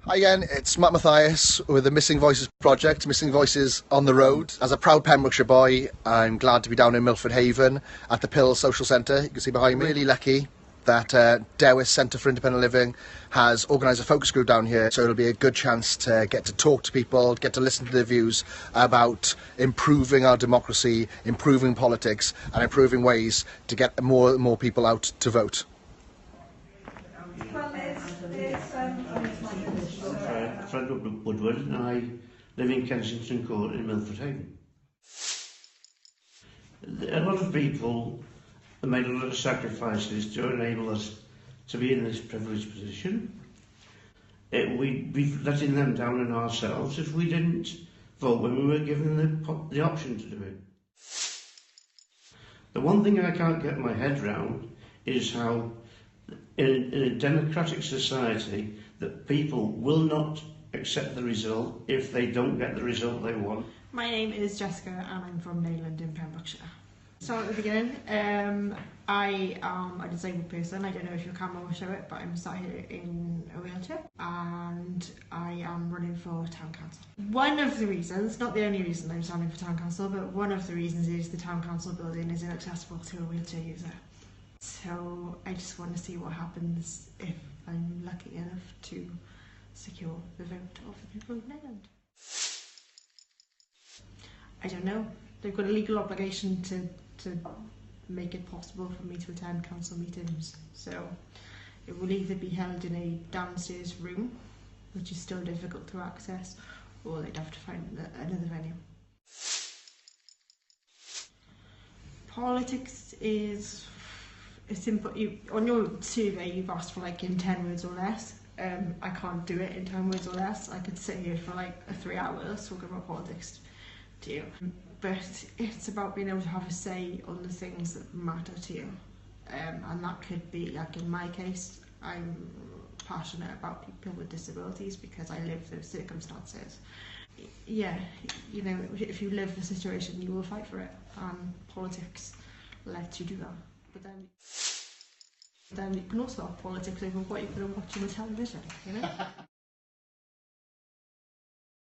Hi again, it's Matt Mathias with the Missing Voices project, Missing Voices on the Road. As a proud Pembrokeshire boy, I'm glad to be down in Milford Haven at the Pill Social Centre. You can see behind me. Really lucky that Dewis Centre for Independent Living has organised a focus group down here, so it'll be a good chance to get to talk to people, get to listen to their views about improving our democracy, improving politics and improving ways to get more people out to vote. Fred Woodward, and I live in Kensington Court in Milford Haven. A lot of people have made a lot of sacrifices to enable us to be in this privileged position. We've letting them down on ourselves if we didn't vote when we were given the option to do it. The one thing I can't get my head round is how in a democratic society that people will not accept the result if they don't get the result they want. My name is Jessica and I'm from Neyland in Pembrokeshire. So at the beginning, I am a disabled person. I don't know if your camera will show it, but I'm sat here in a wheelchair and I am running for town council. One of the reasons, not the only reason I'm standing for town council, but one of the reasons is the town council building is inaccessible to a wheelchair user. So I just want to see what happens if I'm lucky enough to secure the vote of the people of Neyland. I don't know. They've got a legal obligation to make it possible for me to attend council meetings. So it will either be held in a downstairs room, which is still difficult to access, or they'd have to find another venue. Politics is a simple. On your survey, you've asked for like in 10 words or less. I can't do it in 10 words or less. I could sit here for like 3 hours talking about politics to you. But it's about being able to have a say on the things that matter to you. And that could be, like in my case, I'm passionate about people with disabilities because I live those circumstances. Yeah, you know, if you live the situation, you will fight for it. And politics lets you do that. But then you can also have politics over what you're going to watch on the television, you know?